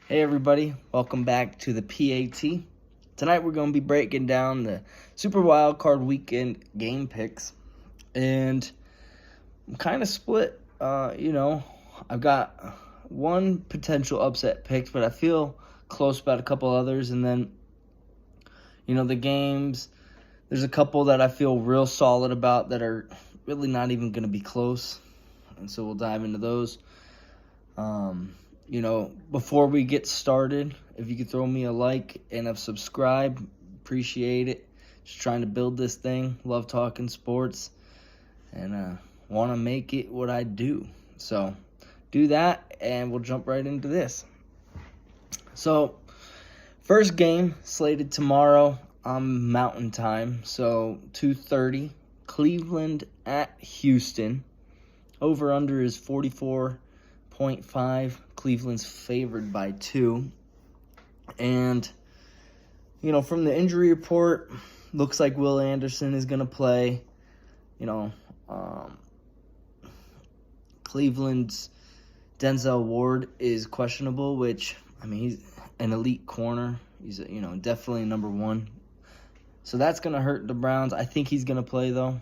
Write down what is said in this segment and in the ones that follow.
Hey everybody, welcome back to the PAT. Tonight we're going to be breaking down the Super Wildcard Weekend game picks, and I'm kind of split. I've got one potential upset pick, but I feel close about a couple others, and then, the games, there's a couple that I feel real solid about that are really not even going to be close, and so we'll dive into those. Before we get started, if you could throw me a like and a subscribe, appreciate it. Just trying to build this thing. Love talking sports and want to make it what I do. So do that and we'll jump right into this. So first game slated tomorrow on Mountain Time. So 2:30, Cleveland at Houston. Over under is 44.5. Cleveland's favored by 2. And, from the injury report, looks like Will Anderson is going to play. Cleveland's Denzel Ward is questionable, which, he's an elite corner. He's, definitely number one. So that's going to hurt the Browns. I think he's going to play, though.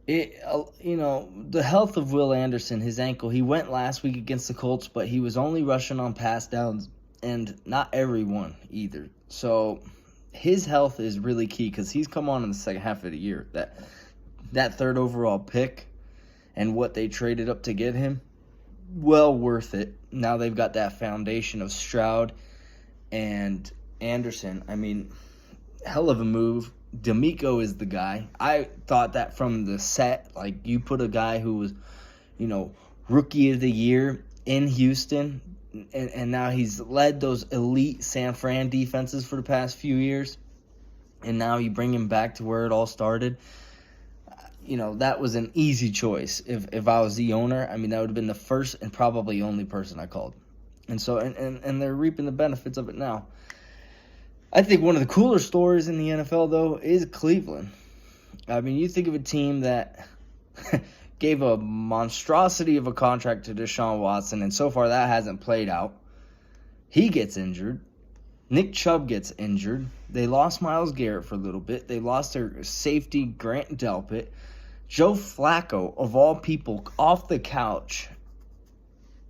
The health of Will Anderson, his ankle, he went last week against the Colts, but he was only rushing on pass downs, and not everyone either. So his health is really key because he's come on in the second half of the year. That third overall pick and what they traded up to get him, well worth it. Now they've got that foundation of Stroud and Anderson. Hell of a move. D'Amico is the guy. I thought that from the set. Like, you put a guy who was, rookie of the year in Houston, and now he's led those elite San Fran defenses for the past few years, and now you bring him back to where it all started. That was an easy choice. If I was the owner, that would have been the first and probably only person I called. And so, and they're reaping the benefits of it now. I think one of the cooler stories in the NFL, though, is Cleveland. You think of a team that gave a monstrosity of a contract to Deshaun Watson, and so far that hasn't played out. He gets injured. Nick Chubb gets injured. They lost Myles Garrett for a little bit. They lost their safety, Grant Delpit. Joe Flacco, of all people, off the couch,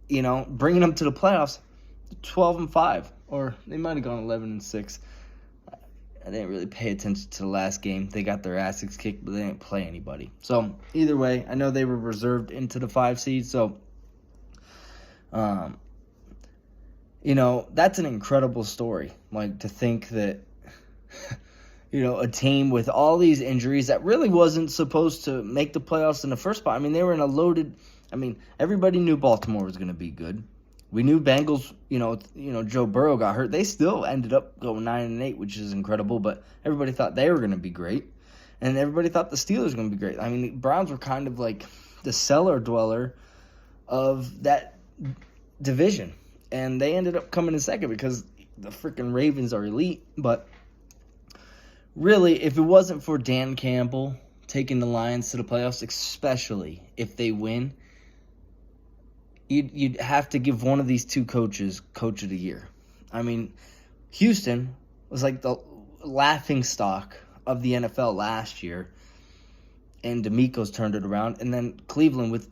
bringing them to the playoffs, 12-5. Or they might have gone 11-6. I didn't really pay attention to the last game. They got their asses kicked, but they didn't play anybody. So either way, I know they were reserved into the 5 seed. So, that's an incredible story. Like, to think that, a team with all these injuries that really wasn't supposed to make the playoffs in the first spot. They were in a loaded. Everybody knew Baltimore was going to be good. We knew Bengals, Joe Burrow got hurt. They still ended up going 9-8, which is incredible, but everybody thought they were going to be great. And everybody thought the Steelers were going to be great. The Browns were kind of like the cellar dweller of that division. And they ended up coming in second because the freaking Ravens are elite. But really, if it wasn't for Dan Campbell taking the Lions to the playoffs, especially if they win, You'd have to give one of these two coaches Coach of the Year. Houston was like the laughing stock of the NFL last year, and D'Amico's turned it around. And then Cleveland, with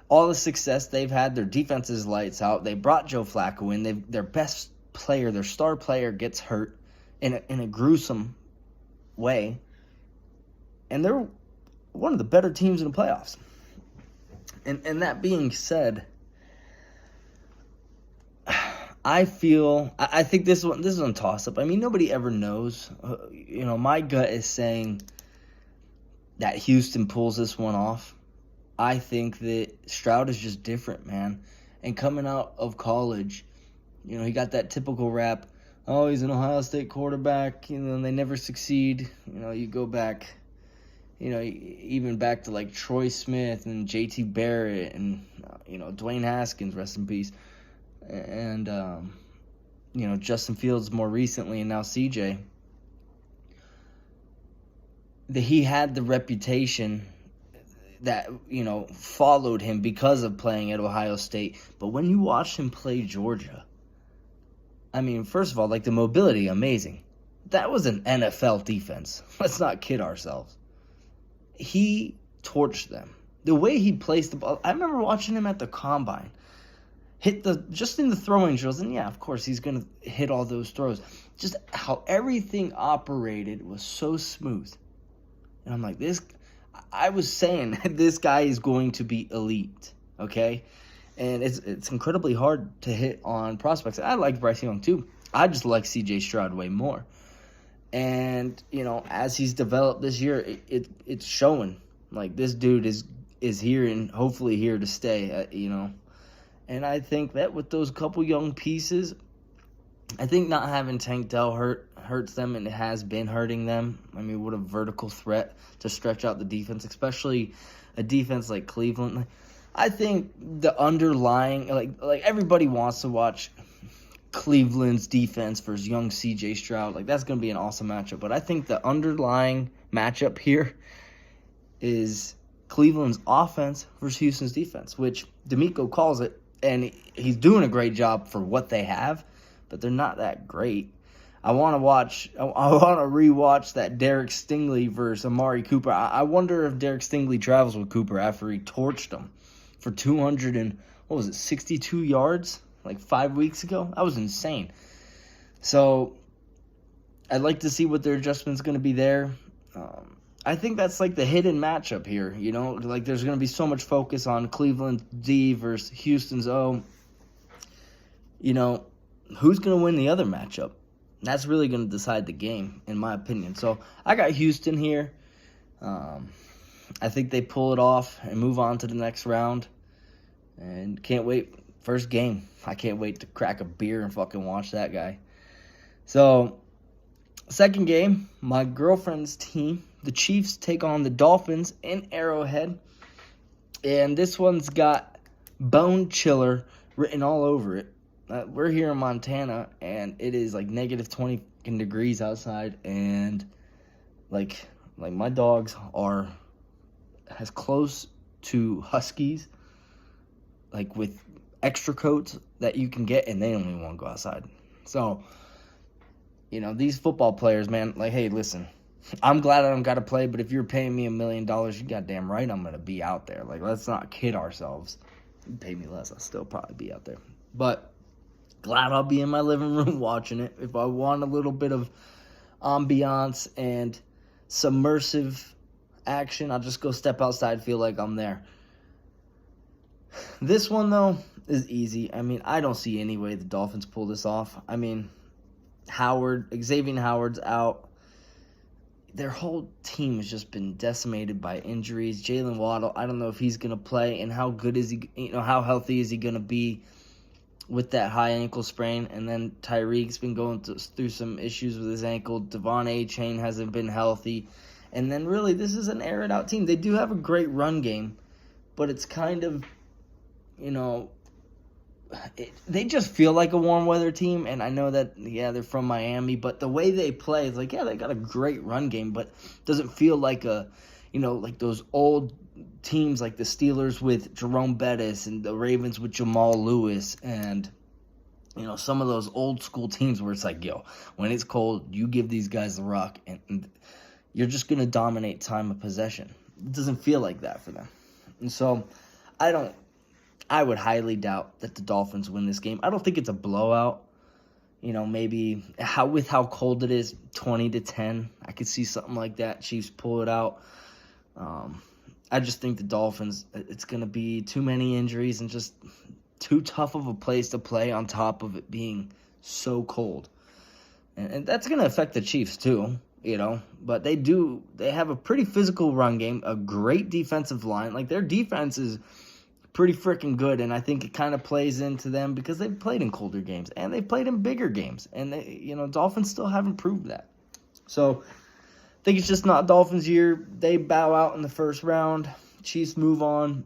all the success they've had, their defense is lights out. They brought Joe Flacco in. Their best player, their star player, gets hurt in a gruesome way, and they're one of the better teams in the playoffs. And that being said, I think this is a toss-up. Nobody ever knows. My gut is saying that Houston pulls this one off. I think that Stroud is just different, man. And coming out of college, he got that typical rap. Oh, he's an Ohio State quarterback. They never succeed. You go back, even back to like Troy Smith and J.T. Barrett and, Dwayne Haskins, rest in peace. And, Justin Fields more recently, and now CJ. That he had the reputation that, followed him because of playing at Ohio State. But when you watch him play Georgia, I mean, first of all, like, the mobility, amazing. That was an NFL defense. Let's not kid ourselves. He torched them. The way he placed the ball, I remember watching him at the combine. Just in the throwing drills, and yeah, of course, he's going to hit all those throws. Just how everything operated was so smooth. And I'm like, I was saying, this guy is going to be elite, okay? And it's incredibly hard to hit on prospects. I like Bryce Young, too. I just like C.J. Stroud way more. And, as he's developed this year, it's showing. Like, this dude is here and hopefully here to stay, And I think that with those couple young pieces, I think not having Tank Dell hurts them, and it has been hurting them. I mean, what a vertical threat to stretch out the defense, especially a defense like Cleveland. I think the underlying, like everybody wants to watch Cleveland's defense versus young C.J. Stroud. Like, that's going to be an awesome matchup. But I think the underlying matchup here is Cleveland's offense versus Houston's defense, which D'Amico calls it, and he's doing a great job for what they have, but they're not that great. I want to rewatch that Derek Stingley versus Amari Cooper. I wonder if Derek Stingley travels with Cooper after he torched him for 62 yards like 5 weeks ago. That was insane. So I'd like to see what their adjustment's going to be there. I think that's like the hidden matchup here, Like, there's going to be so much focus on Cleveland's D versus Houston's O. Who's going to win the other matchup? That's really going to decide the game, in my opinion. So I got Houston here. I think they pull it off and move on to the next round. And can't wait. First game. I can't wait to crack a beer and fucking watch that guy. So, second game, my girlfriend's team, the Chiefs, take on the Dolphins in Arrowhead. And this one's got Bone Chiller written all over it. We're here in Montana, and it is like negative 20 degrees outside. And like my dogs are as close to Huskies, like with extra coats that you can get, and they don't even want to go outside. So, these football players, man, like, hey, listen, I'm glad I don't got to play, but if you're paying me $1 million, you goddamn right I'm going to be out there. Like, let's not kid ourselves. You pay me less, I'll still probably be out there. But glad I'll be in my living room watching it. If I want a little bit of ambiance and submersive action, I'll just go step outside, feel like I'm there. This one, though, is easy. I mean, I don't see any way the Dolphins pull this off. I mean, Xavier Howard's out. Their whole team has just been decimated by injuries. Jalen Waddle, I don't know if he's going to play, and how good is he, how healthy is he going to be with that high ankle sprain. And then Tyreek's been going through some issues with his ankle. Devon A-Chain hasn't been healthy. And then really, this is an aired out team. They do have a great run game, but it's kind of, they just feel like a warm weather team. And I know that, yeah, they're from Miami, but the way they play is like, yeah, they got a great run game, but doesn't feel like like those old teams like the Steelers with Jerome Bettis and the Ravens with Jamal Lewis and, some of those old school teams where it's like, yo, when it's cold, you give these guys the rock and you're just going to dominate time of possession. It doesn't feel like that for them. And so I would highly doubt that the Dolphins win this game. I don't think it's a blowout. Maybe with how cold it is, 20-10. I could see something like that. Chiefs pull it out. I just think the Dolphins, it's going to be too many injuries and just too tough of a place to play on top of it being so cold. And that's going to affect the Chiefs too, But they have a pretty physical run game, a great defensive line. Like, their defense is pretty freaking good, and I think it kind of plays into them because they've played in colder games and they've played in bigger games, and Dolphins still haven't proved that. So I think it's just not Dolphins' year. They bow out in the first round. Chiefs move on.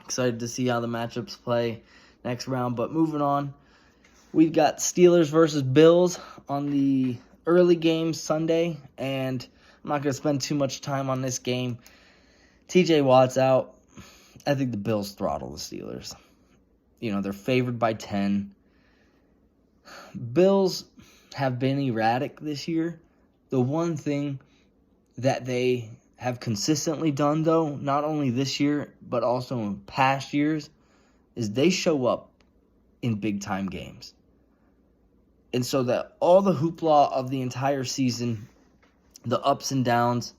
Excited to see how the matchups play next round. But moving on, we've got Steelers versus Bills on the early game Sunday, and I'm not going to spend too much time on this game. TJ Watt's out. I think the Bills throttle the Steelers. They're favored by 10. Bills have been erratic this year. The one thing that they have consistently done, though, not only this year, but also in past years, is they show up in big-time games. And so that all the hoopla of the entire season, the ups and downs,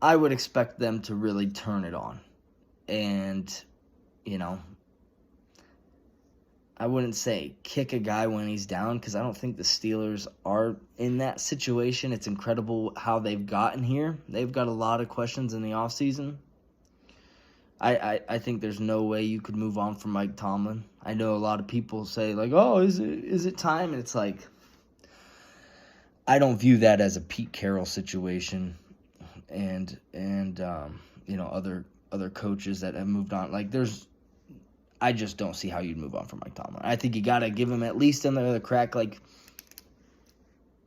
I would expect them to really turn it on. And, I wouldn't say kick a guy when he's down, because I don't think the Steelers are in that situation. It's incredible how they've gotten here. They've got a lot of questions in the offseason. I think there's no way you could move on from Mike Tomlin. I know a lot of people say, like, oh, is it time? And it's like, I don't view that as a Pete Carroll situation and other coaches that have moved on. Like, I just don't see how you'd move on from Mike Tomlin. I think you got to give him at least another crack. Like,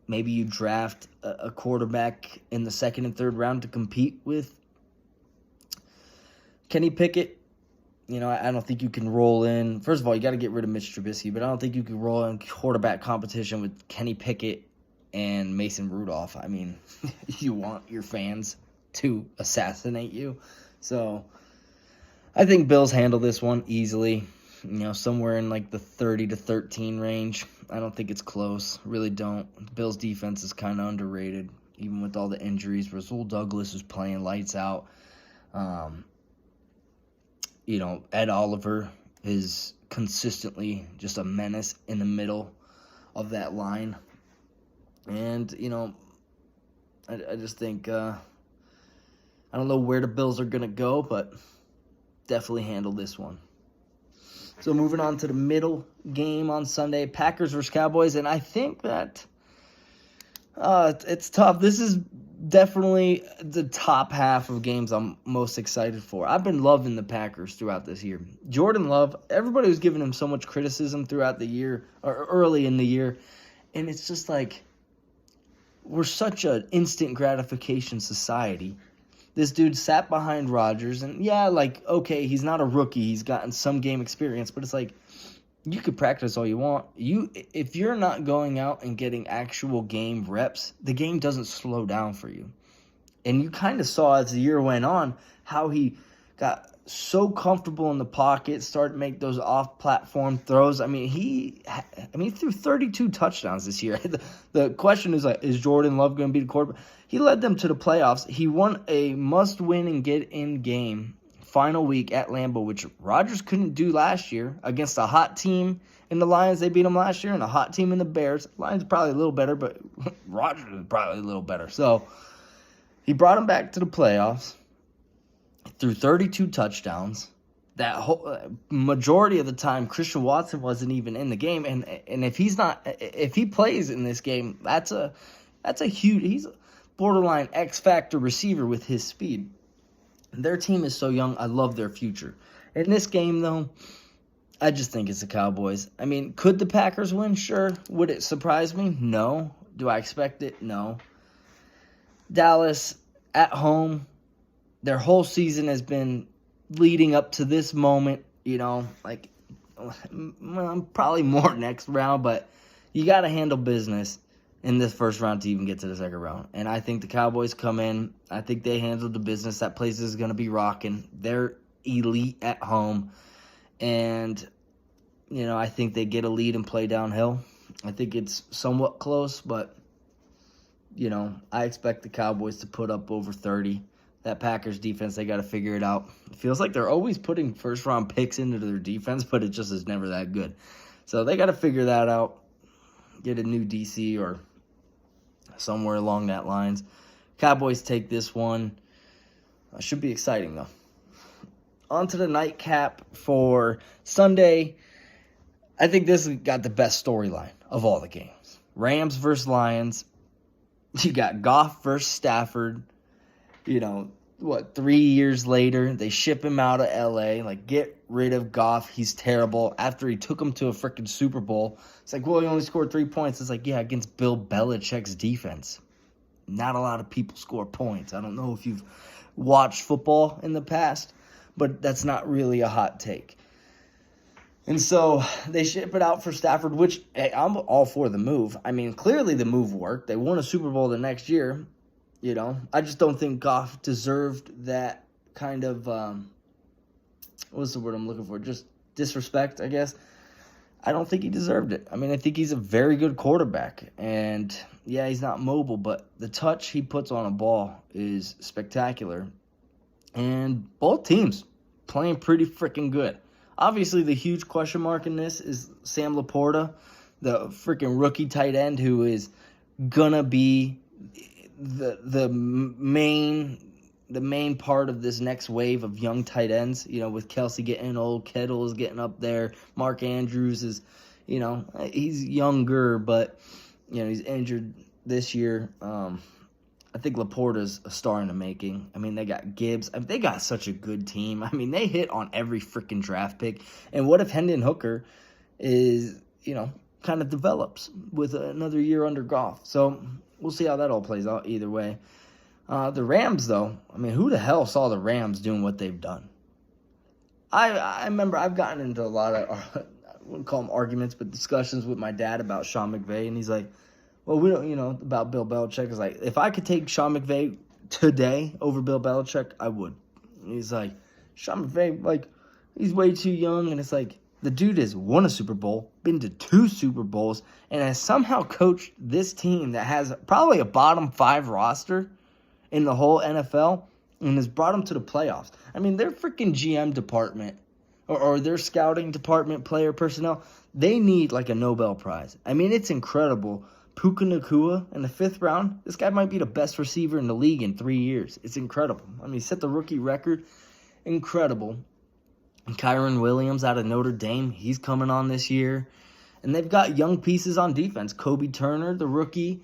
maybe you draft a quarterback in the second and third round to compete with Kenny Pickett. I don't think you can roll in. First of all, you got to get rid of Mitch Trubisky, but I don't think you can roll in quarterback competition with Kenny Pickett and Mason Rudolph. I mean, you want your fans to assassinate you. So I think Bills handle this one easily, somewhere in like the 30-13 range. I don't think it's close. Really don't. The Bills' defense is kind of underrated, even with all the injuries. Rasul Douglas is playing lights out. Ed Oliver is consistently just a menace in the middle of that line. And, I just think, I don't know where the Bills are going to go, but definitely handle this one. So moving on to the middle game on Sunday, Packers versus Cowboys, and I think that it's tough. This is definitely the top half of games I'm most excited for. I've been loving the Packers throughout this year. Jordan Love, everybody was giving him so much criticism throughout the year, or early in the year, and it's just like, we're such an instant gratification society. This dude sat behind Rodgers, and okay, he's not a rookie. He's gotten some game experience, but it's like, you could practice all you want. If you're not going out and getting actual game reps, the game doesn't slow down for you. And you kind of saw as the year went on how he got so comfortable in the pocket, started to make those off-platform throws. I mean, he threw 32 touchdowns this year. The question is, like, is Jordan Love going to be the quarterback? He led them to the playoffs. He won a must-win and get-in game final week at Lambeau, which Rodgers couldn't do last year against a hot team in the Lions. They beat them last year, and a hot team in the Bears. Lions probably a little better, but Rodgers is probably a little better. So he brought him back to the playoffs. Threw 32 touchdowns. That whole majority of the time, Christian Watson wasn't even in the game, and if he plays in this game, that's a huge. He's a borderline X factor receiver with his speed. Their team is so young. I love their future. In this game, though, I just think it's the Cowboys. I mean, could the Packers win? Sure. Would it surprise me? No. Do I expect it? No. Dallas at home. Their whole season has been leading up to this moment, probably more next round, but you got to handle business in this first round to even get to the second round. And I think the Cowboys come in. I think they handled the business. That place is going to be rocking. They're elite at home. And, I think they get a lead and play downhill. I think it's somewhat close, but, I expect the Cowboys to put up over 30. That Packers defense, they got to figure it out. It feels like they're always putting first-round picks into their defense, but it just is never that good. So they got to figure that out, get a new DC or somewhere along that lines. Cowboys take this one. Should be exciting, though. On to the nightcap for Sunday. I think this got the best storyline of all the games. Rams versus Lions. You got Goff versus Stafford. 3 years later, they ship him out of L.A., get rid of Goff. He's terrible. After he took him to a freaking Super Bowl, it's like, well, he only scored 3 points. It's like, yeah, against Bill Belichick's defense. Not a lot of people score points. I don't know if you've watched football in the past, but that's not really a hot take. And so they ship it out for Stafford, which hey, I'm all for the move. I mean, clearly the move worked. They won a Super Bowl the next year. I just don't think Goff deserved that kind of, what's the word I'm looking for? Just disrespect, I guess. I don't think he deserved it. I mean, I think he's a very good quarterback. And, yeah, he's not mobile, but the touch he puts on a ball is spectacular. And both teams playing pretty freaking good. Obviously, the huge question mark in this is Sam Laporta, the freaking rookie tight end who is going to be the main part of this next wave of young tight ends, with Kelsey getting old, Kittle's getting up there, Mark Andrews is, he's younger, but, he's injured this year. I think Laporta's a star in the making. I mean, they got Gibbs. I mean, they got such a good team. I mean, they hit on every freaking draft pick. And what if Hendon Hooker is, kind of develops with another year under Goff? So we'll see how that all plays out either way. The Rams, though, I mean, who the hell saw the Rams doing what they've done? I remember I've gotten into a lot of, I wouldn't call them arguments, but discussions with my dad about Sean McVay, and he's like, well, we don't, about Bill Belichick. It's like, if I could take Sean McVay today over Bill Belichick, I would. And he's like, Sean McVay, he's way too young, and it's like, the dude has won a Super Bowl, been to 2 Super Bowls, and has somehow coached this team that has probably a bottom 5 roster in the whole NFL and has brought them to the playoffs. I mean, their freaking GM department or their scouting department, player personnel, they need a Nobel Prize. I mean, it's incredible. Puka Nacua in the 5th round, this guy might be the best receiver in the league in 3 years. It's incredible. I mean, he set the rookie record. Incredible. And Kyron Williams out of Notre Dame, he's coming on this year. And they've got young pieces on defense. Kobe Turner, the rookie.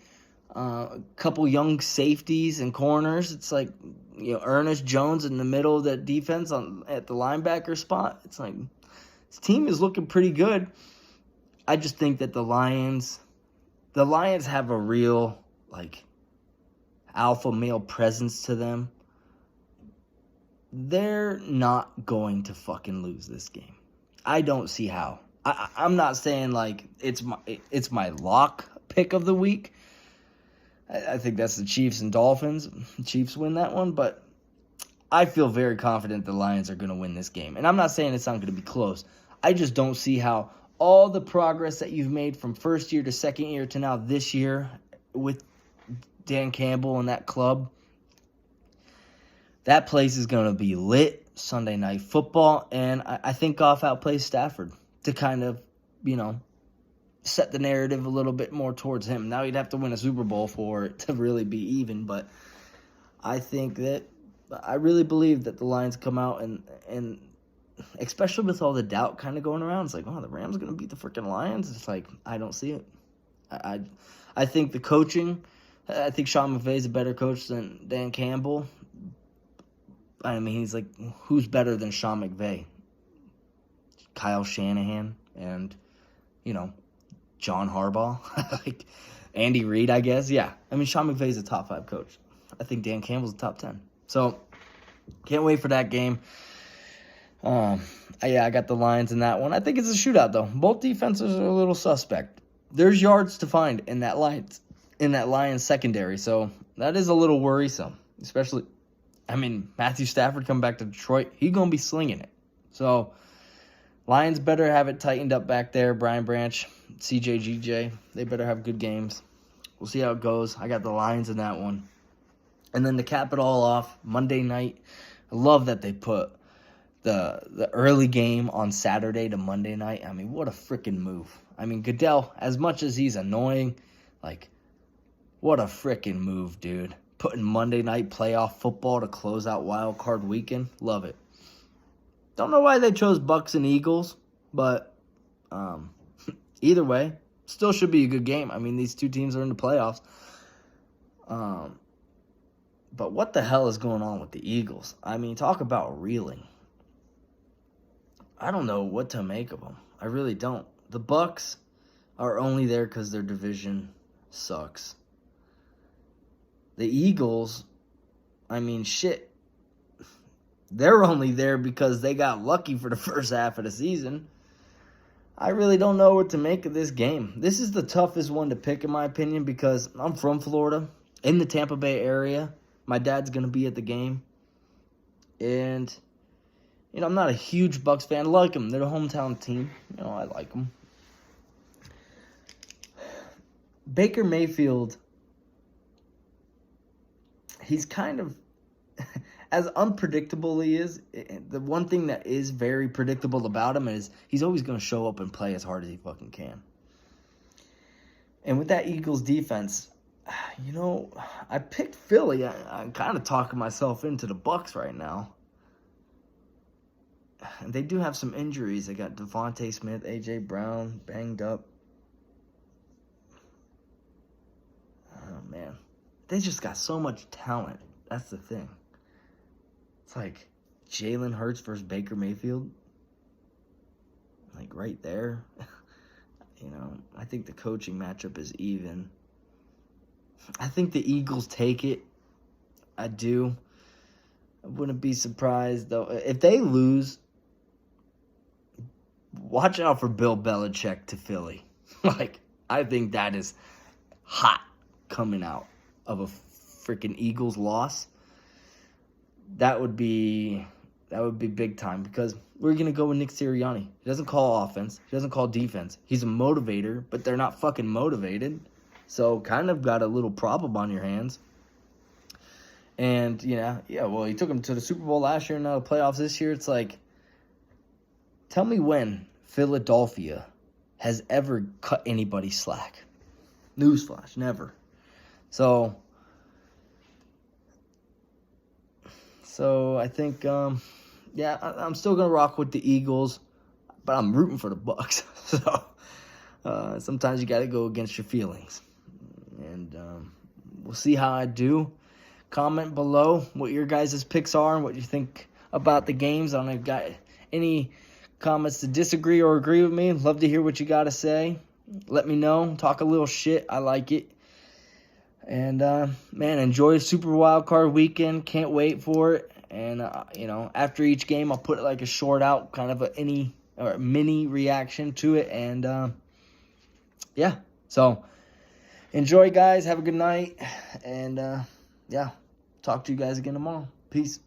A couple young safeties and corners. It's like, Ernest Jones in the middle of that defense at the linebacker spot. It's like, this team is looking pretty good. I just think that the Lions have a real, alpha male presence to them. They're not going to fucking lose this game. I don't see how. I'm not saying, it's my lock pick of the week. I think that's the Chiefs and Dolphins. The Chiefs win that one, but I feel very confident the Lions are going to win this game. And I'm not saying it's not going to be close. I just don't see how all the progress that you've made from first year to second year to now this year with Dan Campbell and that club, that place is going to be lit Sunday Night Football. And I think Goff outplays Stafford to kind of, set the narrative a little bit more towards him. Now he'd have to win a Super Bowl for it to really be even, but I really believe that the Lions come out and especially with all the doubt kind of going around, it's like, oh, the Rams are going to beat the freaking Lions? It's like, I don't see it. I think the coaching, I think Sean McVay is a better coach than Dan Campbell. I mean, he's like, who's better than Sean McVay? Kyle Shanahan and, John Harbaugh, Andy Reid, I guess. Yeah, I mean, Sean McVay's a top 5 coach. I think Dan Campbell's a top 10. So, can't wait for that game. I got the Lions in that one. I think it's a shootout, though. Both defenses are a little suspect. There's yards to find in that Lions secondary, so that is a little worrisome. Especially, Matthew Stafford coming back to Detroit, he's going to be slinging it. So, Lions better have it tightened up back there. Brian Branch, CJ, they better have good games. We'll see how it goes. I got the Lions in that one. And then to cap it all off, Monday night, I love that they put the early game on Saturday to Monday night. I mean, what a freaking move. I mean, Goodell, as much as he's annoying, what a freaking move, dude. Putting Monday night playoff football to close out Wildcard weekend. Love it. Don't know why they chose Bucks and Eagles, but either way, still should be a good game. I mean, these two teams are in the playoffs. But what the hell is going on with the Eagles? I mean, talk about reeling. I don't know what to make of them. I really don't. The Bucks are only there because their division sucks. The Eagles, shit. they're only there because they got lucky for the first half of the season. I really don't know what to make of this game. This is the toughest one to pick, in my opinion, because I'm from Florida, in the Tampa Bay area. My dad's going to be at the game. And, I'm not a huge Bucks fan. I like them. They're the hometown team. I like them. Baker Mayfield, he's kind of, as unpredictable he is, the one thing that is very predictable about him is he's always going to show up and play as hard as he fucking can. And with that Eagles defense, I picked Philly. I'm kind of talking myself into the Bucks right now. And they do have some injuries. They got Devontae Smith, A.J. Brown banged up. Oh, man. They just got so much talent. That's the thing. It's like Jalen Hurts versus Baker Mayfield. Like right there. I think the coaching matchup is even. I think the Eagles take it. I do. I wouldn't be surprised, though. If they lose, watch out for Bill Belichick to Philly. I think that is hot coming out of a freaking Eagles loss. That would be big time because we're going to go with Nick Sirianni. He doesn't call offense. He doesn't call defense. He's a motivator, but they're not fucking motivated. So kind of got a little problem on your hands. And, well, he took them to the Super Bowl last year and now the playoffs this year. It's like, tell me when Philadelphia has ever cut anybody slack. Newsflash, never. So I think, I'm still going to rock with the Eagles, but I'm rooting for the Bucks. So sometimes you got to go against your feelings. And we'll see how I do. Comment below what your guys' picks are and what you think about the games. I don't know if you got any comments to disagree or agree with me. Love to hear what you got to say. Let me know. Talk a little shit. I like it. And, man, enjoy Super Wildcard weekend. Can't wait for it. And, after each game, I'll put like a short out, kind of a mini reaction to it. And, so enjoy, guys. Have a good night. And, talk to you guys again tomorrow. Peace.